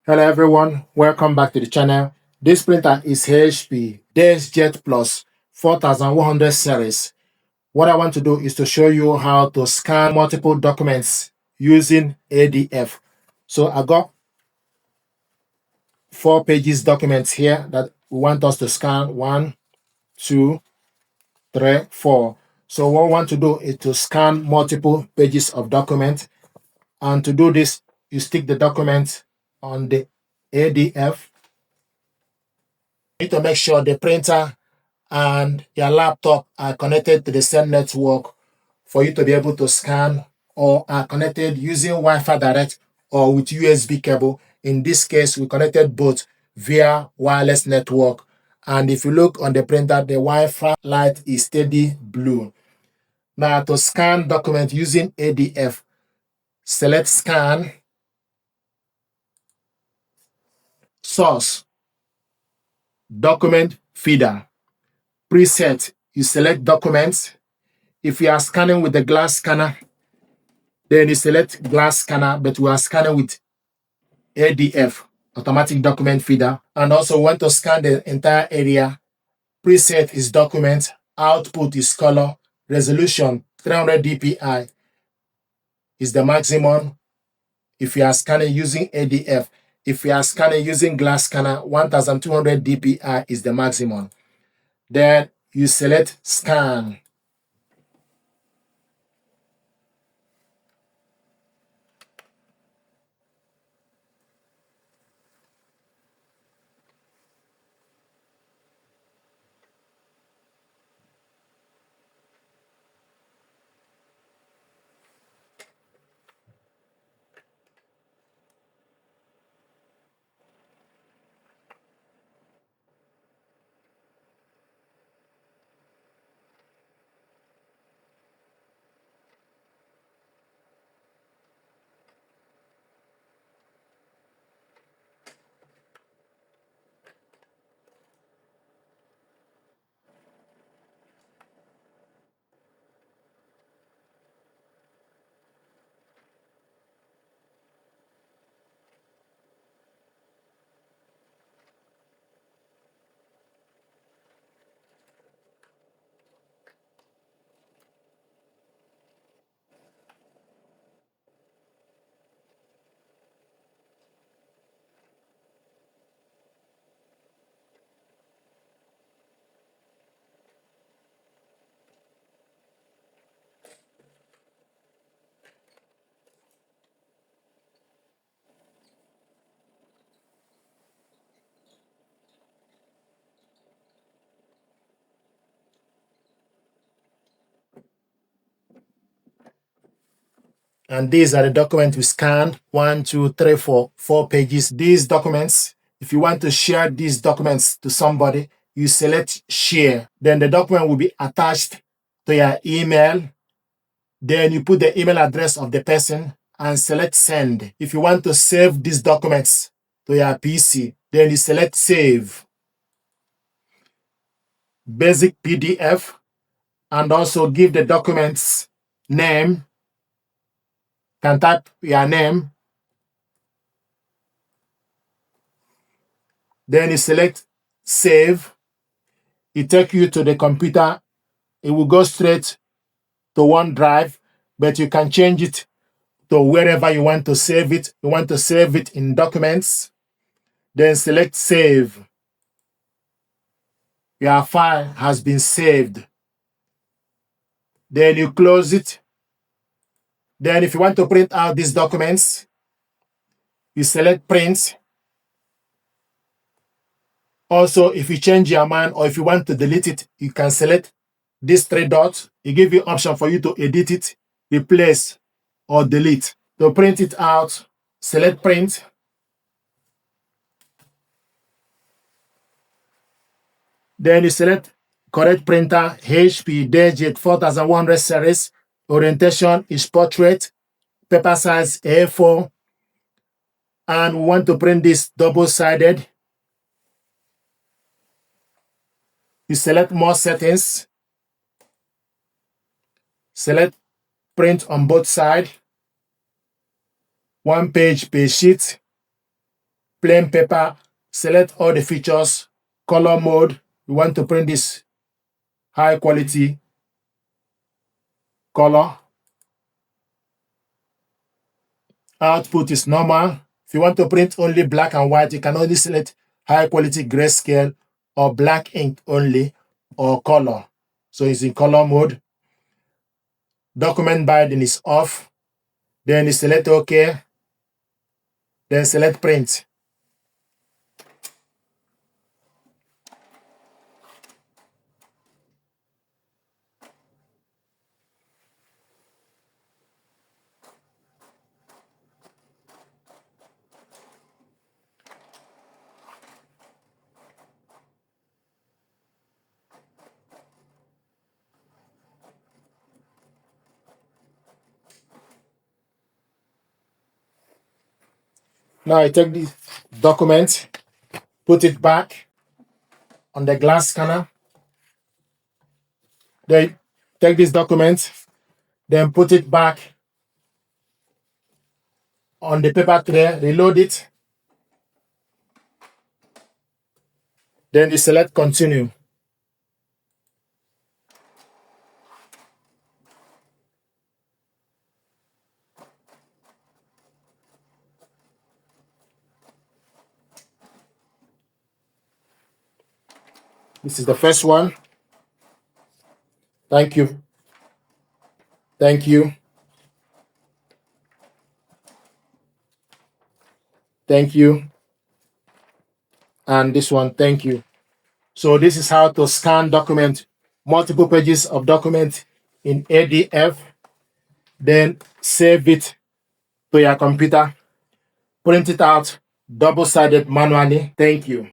Hello everyone, welcome back to the channel. This printer is HP DeskJet Plus 4100 series. What I want to do is to show you how to scan multiple documents using ADF. So I got 4 pages documents here that we want us to scan. 1, 2, 3, 4. So what we want to do is to scan multiple pages of document. And to do this, you stick the document on the ADF. You need to make sure the printer and your laptop are connected to the same network for you to be able to scan, or are connected using Wi-Fi direct or with USB cable. In this case, we connected both via wireless network. And if you look on the printer, the Wi-Fi light is steady blue. Now to scan document using ADF, select scan, source, document feeder, preset, you select documents. If you are scanning with the glass scanner, then you select glass scanner, but we are scanning with ADF, automatic document feeder. And also want to scan the entire area. Preset is document, output is color, resolution 300 dpi is the maximum if you are scanning using ADF. If you are scanning using glass scanner, 1200 dpi is the maximum. Then you select scan. And these are the documents we scanned. 1, 2, 3, 4, 4 pages. These documents, if you want to share these documents to somebody, you select share. Then the document will be attached to your email. Then you put the email address of the person and select send. If you want to save these documents to your PC, then you select save. Basic PDF, and also give the documents name. Can type your name. Then you select save. It takes you to the computer. It will go straight to OneDrive, but you can change it to wherever you want to save it. You want to save it in documents, then select save. Your file has been saved. Then you close it. Then if you want to print out these documents, you select print. Also, if you change your mind or if you want to delete it, you can select these 3 dots. It gives you option for you to edit it, replace, or delete. To print it out, select print. Then you select correct printer, HP DeskJet 4100 series. Orientation is portrait, paper size A4. And we want to print this double-sided. You select more settings. Select print on both sides. 1 page per sheet. plain paper, select all the features, color mode. We want to print this high quality color. Output is normal. If you want to print only black and white, you can only select high quality grayscale or black ink only or color. So it's in color mode. Document binding is off. Then you select OK. Then select print. Now I take this document, put it back on the glass scanner. Then take this document, then put it back on the paper tray, reload it. Then you select continue. This is the first one. Thank you. Thank you. Thank you. And this one, thank you. So this is how to scan document, multiple pages of document in ADF, then save it to your computer, print it out, double-sided manually. Thank you.